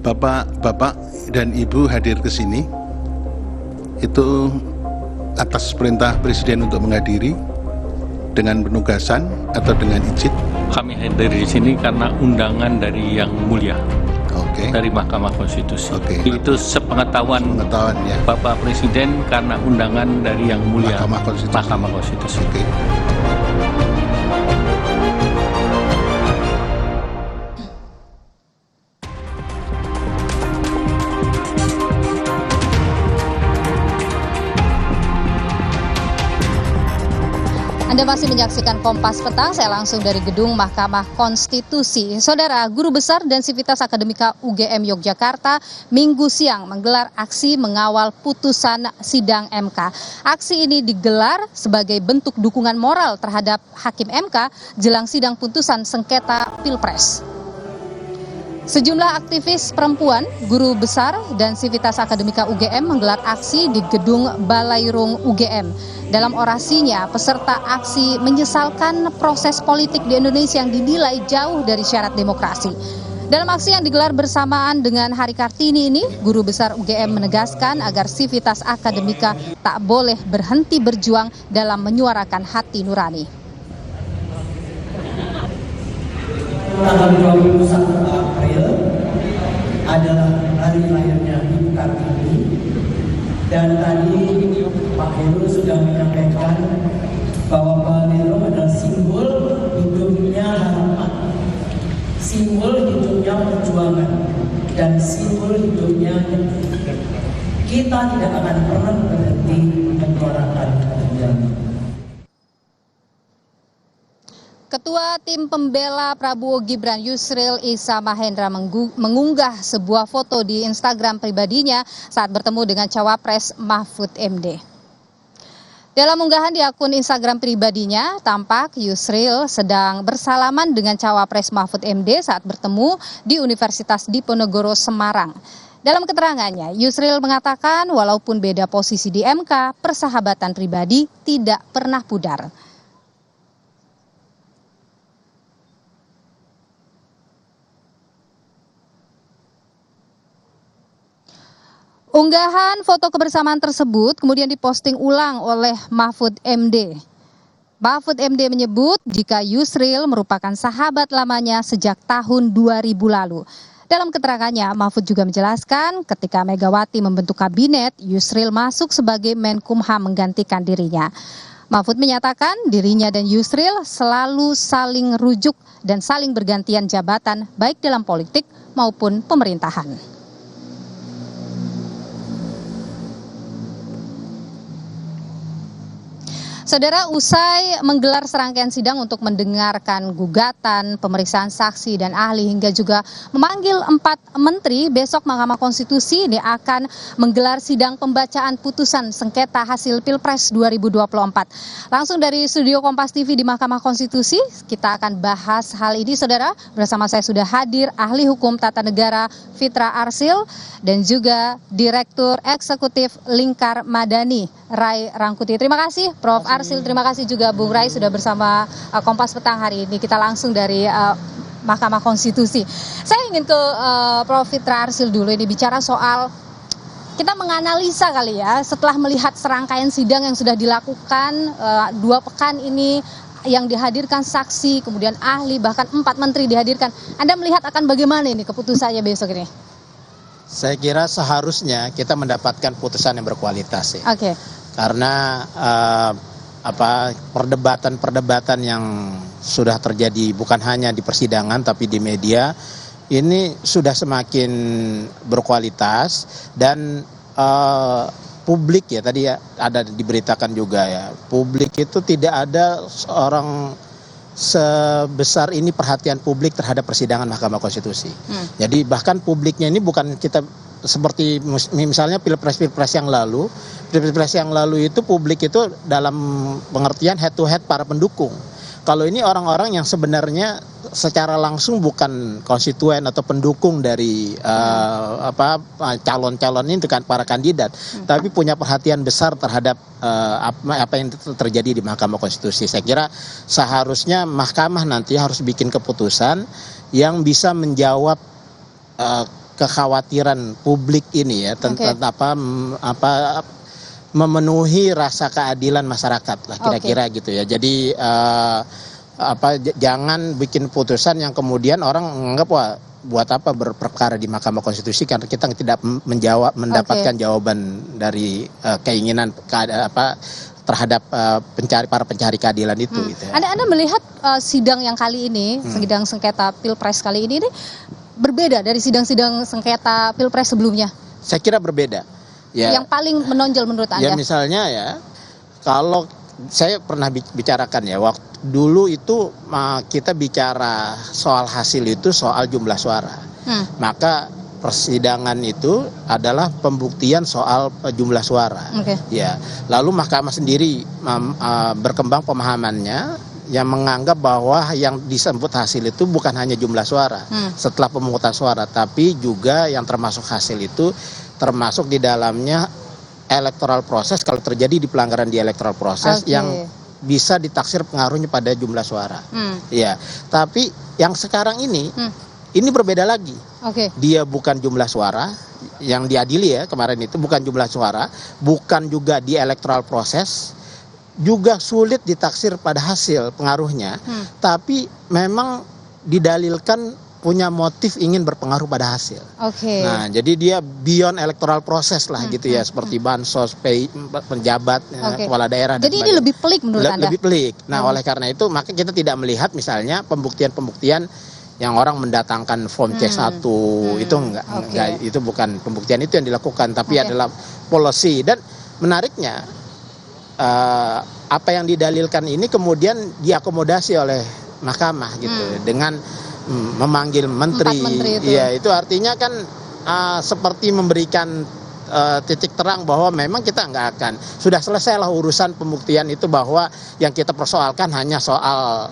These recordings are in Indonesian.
Bapak dan Ibu hadir ke sini itu atas perintah Presiden untuk menghadiri dengan penugasan atau dengan izin? Kami hadir di sini karena undangan dari Yang Mulia, dari Mahkamah Konstitusi. Itu sepengetahuan ya. Bapak Presiden karena undangan dari Yang Mulia, Mahkamah Konstitusi. Anda masih menyaksikan Kompas Petang, saya langsung dari Gedung Mahkamah Konstitusi. Saudara, Guru Besar dan Sivitas Akademika UGM Yogyakarta Minggu siang menggelar aksi mengawal putusan sidang MK. Aksi ini digelar sebagai bentuk dukungan moral terhadap Hakim MK jelang sidang putusan sengketa Pilpres. Sejumlah aktivis perempuan, guru besar, dan Sivitas Akademika UGM menggelar aksi di Gedung Balairung UGM. Dalam orasinya, peserta aksi menyesalkan proses politik di Indonesia yang dinilai jauh dari syarat demokrasi. Dalam aksi yang digelar bersamaan dengan Hari Kartini ini, Guru Besar UGM menegaskan agar Sivitas Akademika tak boleh berhenti berjuang dalam menyuarakan hati nurani. Tanggal 21 April adalah hari lahirnya Ibu Kartini, dan tadi Pak Heru sudah menyampaikan bahwa Balairung adalah simbol hidupnya harapan, simbol hidupnya perjuangan, dan simbol hidupnya kita tidak akan pernah berhenti menyuarakan keadilan. Ketua Tim Pembela Prabowo Gibran Yusril Issa Mahendra mengunggah sebuah foto di Instagram pribadinya saat bertemu dengan Cawapres Mahfud MD. Dalam unggahan di akun Instagram pribadinya, tampak Yusril sedang bersalaman dengan Cawapres Mahfud MD saat bertemu di Universitas Diponegoro Semarang. Dalam keterangannya, Yusril mengatakan walaupun beda posisi di MK, persahabatan pribadi tidak pernah pudar. Unggahan foto kebersamaan tersebut kemudian diposting ulang oleh Mahfud MD. Mahfud MD menyebut jika Yusril merupakan sahabat lamanya sejak tahun 2000 lalu. Dalam keterangannya, Mahfud juga menjelaskan ketika Megawati membentuk kabinet, Yusril masuk sebagai Menkumham menggantikan dirinya. Mahfud menyatakan dirinya dan Yusril selalu saling rujuk dan saling bergantian jabatan baik dalam politik maupun pemerintahan. Saudara, usai menggelar serangkaian sidang untuk mendengarkan gugatan, pemeriksaan saksi dan ahli hingga juga memanggil 4 menteri, besok Mahkamah Konstitusi ini akan menggelar sidang pembacaan putusan sengketa hasil Pilpres 2024. Langsung dari studio Kompas TV di Mahkamah Konstitusi, kita akan bahas hal ini, saudara. Bersama saya sudah hadir ahli hukum tata negara Fitra Arsil dan juga Direktur Eksekutif Lingkar Madani Rai Rangkuti. Terima kasih Prof. Arsil, terima kasih juga Bung Rai sudah bersama Kompas Petang hari ini. Kita langsung dari Mahkamah Konstitusi. Saya ingin ke Prof. Fitra Arsil dulu, ini bicara soal kita menganalisa kali ya setelah melihat serangkaian sidang yang sudah dilakukan 2 pekan ini, yang dihadirkan saksi, kemudian ahli, bahkan 4 menteri dihadirkan. Anda melihat akan bagaimana ini keputusannya besok ini? Saya kira seharusnya kita mendapatkan putusan yang berkualitas ya. Oke. Karena perdebatan-perdebatan yang sudah terjadi bukan hanya di persidangan tapi di media ini sudah semakin berkualitas, dan publik ya tadi ya ada diberitakan juga ya, publik itu tidak ada seorang sebesar ini perhatian publik terhadap persidangan Mahkamah Konstitusi. Jadi bahkan publiknya ini bukan kita seperti misalnya pilpres yang lalu itu publik itu dalam pengertian head to head para pendukung. Kalau ini orang-orang yang sebenarnya secara langsung bukan konstituen atau pendukung dari calon-calon ini, para kandidat, tapi punya perhatian besar terhadap apa yang terjadi di Mahkamah Konstitusi. Saya kira seharusnya Mahkamah nanti harus bikin keputusan yang bisa menjawab kekhawatiran publik ini ya tentang memenuhi rasa keadilan masyarakat lah kira-kira gitu ya. Jadi jangan bikin putusan yang kemudian orang menganggap wah buat apa berperkara di Mahkamah Konstitusi karena kita tidak mendapatkan jawaban dari keinginan terhadap para pencari keadilan itu. Gitu ya. Anda melihat sidang yang kali ini, sidang sengketa Pilpres kali ini berbeda dari sidang-sidang sengketa Pilpres sebelumnya? Saya kira berbeda. Ya, yang paling menonjol menurut Anda? Ya misalnya ya, kalau saya pernah bicarakan ya, waktu dulu itu kita bicara soal hasil itu soal jumlah suara. Maka persidangan itu adalah pembuktian soal jumlah suara. Ya, lalu Mahkamah sendiri berkembang pemahamannya yang menganggap bahwa yang disebut hasil itu bukan hanya jumlah suara setelah pemungutan suara, tapi juga yang termasuk hasil itu termasuk di dalamnya electoral proses kalau terjadi di pelanggaran di electoral proses yang bisa ditaksir pengaruhnya pada jumlah suara. Ya, tapi yang sekarang ini berbeda lagi. Dia bukan jumlah suara yang diadili ya kemarin itu bukan jumlah suara, bukan juga di electoral proses, juga sulit ditaksir pada hasil pengaruhnya, tapi memang didalilkan punya motif ingin berpengaruh pada hasil. Nah, jadi dia beyond electoral proses lah gitu ya, seperti bansos, penjabat, kepala daerah. Jadi ini lebih pelik menurut Anda? Lebih pelik. Nah, oleh karena itu maka kita tidak melihat misalnya pembuktian-pembuktian yang orang mendatangkan form C1 itu enggak, itu bukan pembuktian itu yang dilakukan, tapi adalah policy. Dan menariknya apa yang didalilkan ini kemudian diakomodasi oleh mahkamah gitu dengan memanggil menteri ya, itu artinya kan seperti memberikan titik terang bahwa memang kita nggak akan, sudah selesai lah urusan pembuktian itu, bahwa yang kita persoalkan hanya soal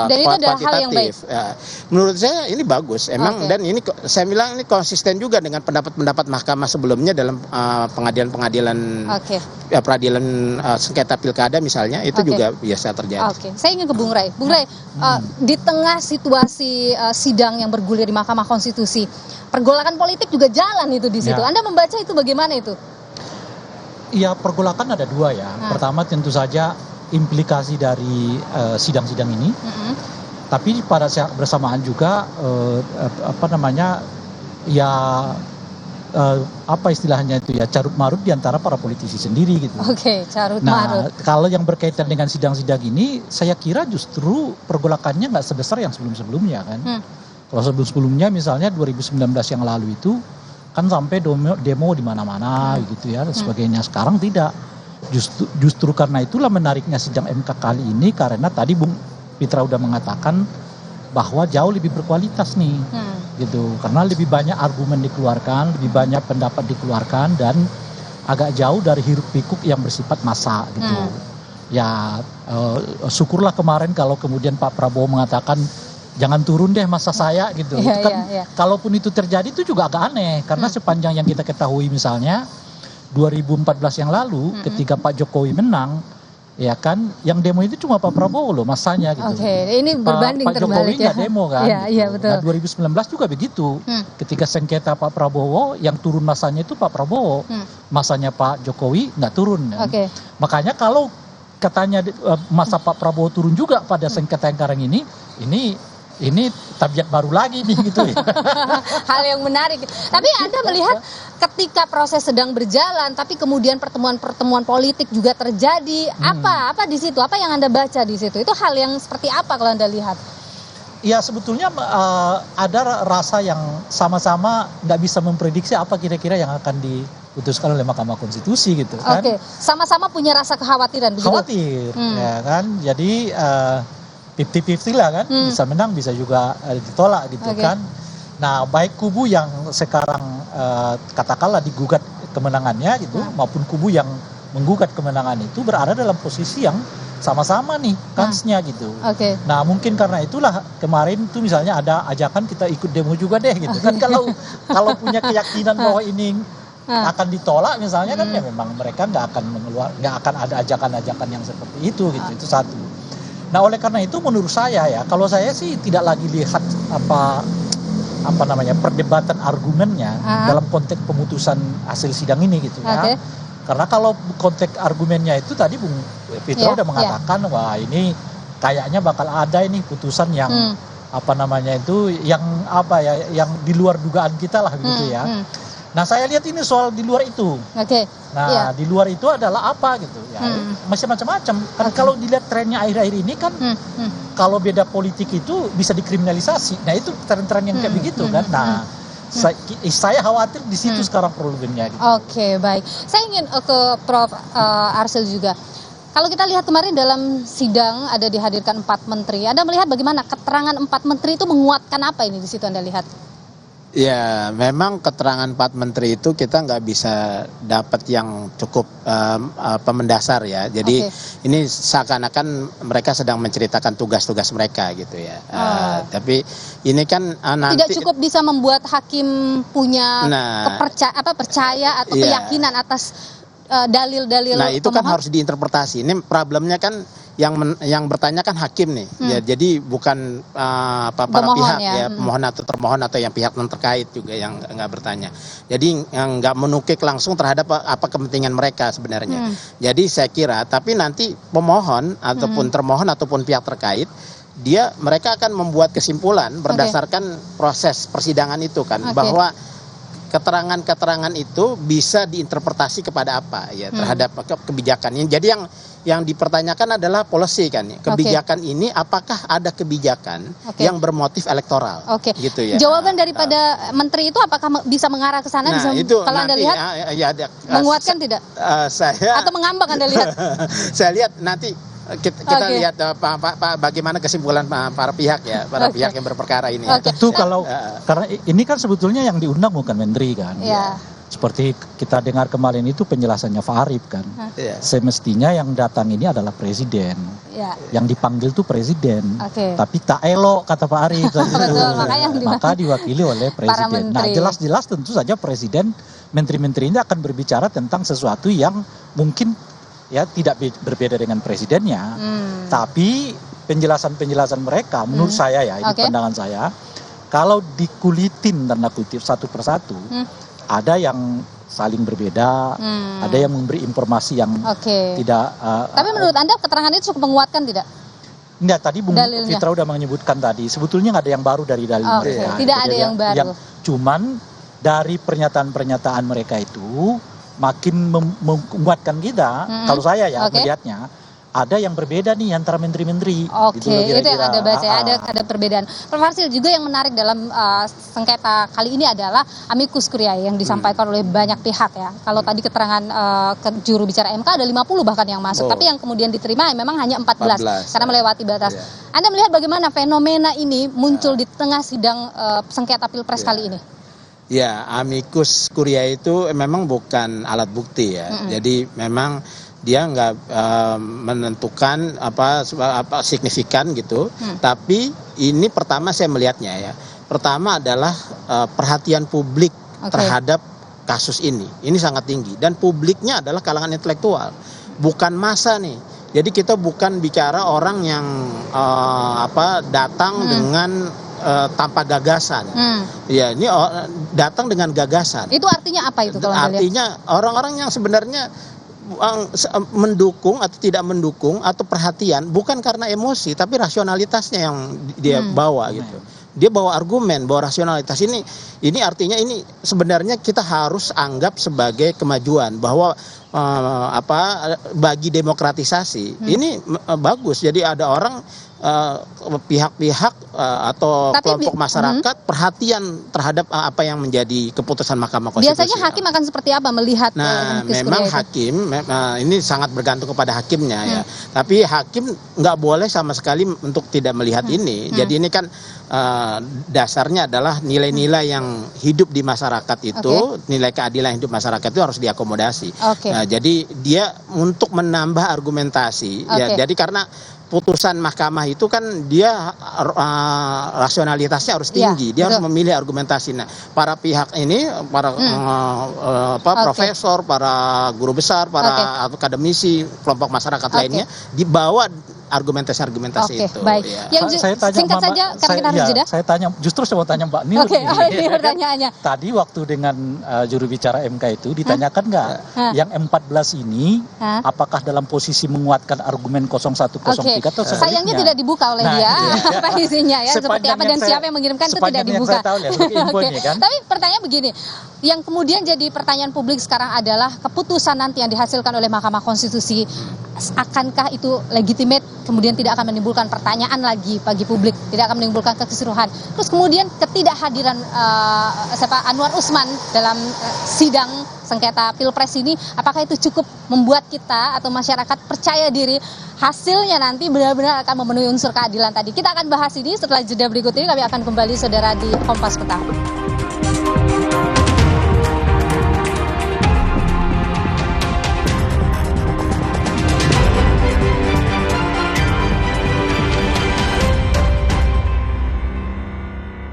kuantitatif. Ya, menurut saya ini bagus emang, dan ini saya bilang ini konsisten juga dengan pendapat-pendapat mahkamah sebelumnya dalam pengadilan-pengadilan peradilan sengketa pilkada misalnya, itu juga biasa terjadi. Saya ingin ke Bung Ray. Bung Ray, di tengah situasi sidang yang bergulir di Mahkamah Konstitusi, pergolakan politik juga jalan itu di situ. Anda membaca itu bagaimana itu? Ya, pergolakan ada dua ya. Pertama tentu saja implikasi dari sidang-sidang ini. Tapi pada saat bersamaan juga apa istilahnya itu ya, carut marut diantara para politisi sendiri gitu. Carut marut. Nah, kalau yang berkaitan dengan sidang-sidang ini, saya kira justru pergolakannya nggak sebesar yang sebelum-sebelumnya kan. Kalau sebelum-sebelumnya misalnya 2019 yang lalu itu kan sampai demo di mana-mana gitu ya dan sebagainya. Sekarang tidak. Justru karena itulah menariknya sidang MK kali ini, karena tadi Bung Pitra udah mengatakan bahwa jauh lebih berkualitas nih. Gitu. Karena lebih banyak argumen dikeluarkan, lebih banyak pendapat dikeluarkan, dan agak jauh dari hiruk pikuk yang bersifat massa gitu. Ya syukurlah kemarin kalau kemudian Pak Prabowo mengatakan jangan turun deh masa saya gitu. Kalaupun itu terjadi itu juga agak aneh, karena sepanjang yang kita ketahui misalnya 2014 yang lalu ketika Pak Jokowi menang, ya kan, yang demo itu cuma Pak Prabowo loh masanya gitu. Ini berbanding Pak Jokowi nggak demo kan. Betul. Nah 2019 juga begitu. Ketika sengketa Pak Prabowo, yang turun masanya itu Pak Prabowo, masanya Pak Jokowi nggak turun. Kan? Makanya kalau katanya masa Pak Prabowo turun juga pada sengketa yang sekarang ini tabiat baru lagi nih gitu ya. Hal yang menarik. Tapi Anda melihat ketika proses sedang berjalan, tapi kemudian pertemuan-pertemuan politik juga terjadi, apa di situ? Apa yang Anda baca di situ? Itu hal yang seperti apa kalau Anda lihat? Ya sebetulnya ada rasa yang sama-sama nggak bisa memprediksi apa kira-kira yang akan diputuskan oleh Mahkamah Konstitusi gitu kan. Sama-sama punya rasa kekhawatiran begitu? Khawatir, ya kan. Jadi 50-50 lah kan, bisa menang bisa juga ditolak gitu kan. Nah baik kubu yang sekarang katakanlah digugat kemenangannya gitu, maupun kubu yang menggugat kemenangan itu berada dalam posisi yang sama-sama nih kansnya gitu. Nah mungkin karena itulah kemarin itu misalnya ada ajakan kita ikut demo juga deh gitu kan. Kalau punya keyakinan bahwa ini akan ditolak misalnya kan, ya memang mereka nggak akan ada ajakan-ajakan yang seperti itu gitu. Itu satu. Nah oleh karena itu menurut saya ya, kalau saya sih tidak lagi lihat perdebatan argumennya dalam konteks pemutusan hasil sidang ini gitu ya. Karena kalau konteks argumennya itu tadi Bung Fitra udah mengatakan wah ini kayaknya bakal ada ini putusan yang yang di luar dugaan kita lah gitu ya. Nah saya lihat ini soal di luar itu. Nah di luar itu adalah apa gitu ya. Masih macam-macam. Kan kalau dilihat trennya akhir-akhir ini kan kalau beda politik itu bisa dikriminalisasi. Nah itu tren-tren yang kayak begitu kan. Nah saya khawatir di situ sekarang problemnya. Gitu. Oke, baik. Saya ingin ke Prof. Arsil juga. Kalau kita lihat kemarin dalam sidang ada dihadirkan 4 menteri. Anda melihat bagaimana keterangan 4 menteri itu menguatkan apa ini di situ Anda lihat? Ya, memang keterangan 4 menteri itu kita nggak bisa dapat yang cukup mendasar ya. Jadi ini seakan-akan mereka sedang menceritakan tugas-tugas mereka gitu ya. Tapi ini kan nanti tidak cukup bisa membuat hakim punya percaya atau keyakinan atas dalil-dalil. Nah itu kan harus diinterpretasi. Ini problemnya kan yang bertanya kan hakim nih. Ya jadi bukan para pihak ya pemohon atau termohon atau yang pihak non terkait juga yang nggak bertanya. Jadi yang nggak menukik langsung terhadap apa kepentingan mereka sebenarnya. Jadi saya kira tapi nanti pemohon ataupun termohon ataupun pihak terkait mereka akan membuat kesimpulan berdasarkan proses persidangan itu kan bahwa keterangan-keterangan itu bisa diinterpretasi kepada apa ya terhadap kebijakan ini. Jadi yang dipertanyakan adalah policy kan. Kebijakan ini apakah ada kebijakan yang bermotif elektoral? Gitu ya. Jawaban daripada menteri itu apakah bisa mengarah ke sana? Bisa, itu kalau nanti, Anda lihat menguatkan tidak? Atau mengambang Anda lihat? Saya lihat nanti kita lihat bagaimana kesimpulan para pihak ya, pihak yang berperkara ini. Tentu karena ini kan sebetulnya yang diundang bukan menteri kan. Seperti kita dengar kemarin itu penjelasannya Pak Arief kan. Semestinya yang datang ini adalah presiden. Yang dipanggil tuh presiden. Tapi tak elok kata Pak Arief. Maka diwakili oleh presiden. Nah jelas-jelas tentu saja presiden, menteri-menteri ini akan berbicara tentang sesuatu yang mungkin tidak berbeda dengan presidennya, tapi penjelasan mereka menurut saya ya, ini pandangan saya, kalau dikulitin tanda kutip satu persatu, ada yang saling berbeda, ada yang memberi informasi yang tidak. Tapi menurut Anda keterangan itu cukup menguatkan tidak? Enggak, tadi Bung Fitra udah menyebutkan tadi, sebetulnya nggak ada yang baru dari dalil mereka. Tidak ada yang baru. Cuman dari pernyataan-pernyataan mereka itu makin menguatkan kita, kalau saya ya melihatnya, ada yang berbeda nih antara menteri-menteri. Itu yang Anda baca, ada perbedaan. Prof. Arsil juga yang menarik dalam sengketa kali ini adalah amicus curiae yang disampaikan oleh banyak pihak ya. Kalau tadi keterangan juru bicara MK ada 50 bahkan yang masuk, tapi yang kemudian diterima memang hanya 14 karena melewati batas. Anda melihat bagaimana fenomena ini muncul di tengah sidang sengketa Pilpres kali ini? Ya, amicus curiae itu memang bukan alat bukti ya. Jadi memang dia nggak menentukan apa signifikan gitu. Tapi ini pertama saya melihatnya ya. Pertama adalah perhatian publik terhadap kasus ini. Ini sangat tinggi dan publiknya adalah kalangan intelektual, bukan massa nih. Jadi kita bukan bicara orang yang datang dengan tanpa gagasan. Ya, ini datang dengan gagasan. Itu artinya apa itu kalau Anda lihat? Artinya orang-orang yang sebenarnya mendukung atau tidak mendukung atau perhatian bukan karena emosi tapi rasionalitasnya yang dia bawa gitu. Dia bawa argumen, bawa rasionalitas. Ini artinya ini sebenarnya kita harus anggap sebagai kemajuan bahwa bagi demokratisasi ini bagus. Jadi ada orang pihak-pihak atau kelompok masyarakat perhatian terhadap apa yang menjadi keputusan Mahkamah Konstitusi. Biasanya hakim akan seperti apa melihat? Memang hakim ini sangat bergantung kepada hakimnya ya. Tapi hakim nggak boleh sama sekali untuk tidak melihat ini. Jadi ini kan dasarnya adalah nilai-nilai yang hidup di masyarakat itu, nilai keadilan hidup masyarakat itu harus diakomodasi. Jadi dia untuk menambah argumentasi ya. Jadi karena putusan mahkamah itu kan dia rasionalitasnya harus tinggi, dia harus memilih argumentasi. Nah, para pihak ini, para profesor, para guru besar, para akademisi, kelompok masyarakat lainnya dibawa argumentasi Oke, itu. baik. Ya. Saya tanya Singkat saja, karena kita harus jeda. Saya tanya, justru saya mau tanya Mbak Nil. Oke, ini pertanyaannya. Tadi waktu dengan juru bicara MK itu ditanyakan nggak yang 14 ini apakah dalam posisi menguatkan argumen 0103 atau sebaliknya? Sayangnya tidak dibuka oleh dia apa isinya ya, seperti apa dan siapa yang mengirimkan itu tidak dibuka. Kan? Tapi pertanyaan begini, yang kemudian jadi pertanyaan publik sekarang adalah keputusan nanti yang dihasilkan oleh Mahkamah Konstitusi, akankah itu legitimate, kemudian tidak akan menimbulkan pertanyaan lagi bagi publik, tidak akan menimbulkan kekisruhan. Terus kemudian ketidakhadiran Anwar Usman dalam sidang sengketa Pilpres ini, apakah itu cukup membuat kita atau masyarakat percaya diri hasilnya nanti benar-benar akan memenuhi unsur keadilan tadi? Kita akan bahas ini setelah jeda berikut ini. Kami akan kembali saudara di Kompas Petang.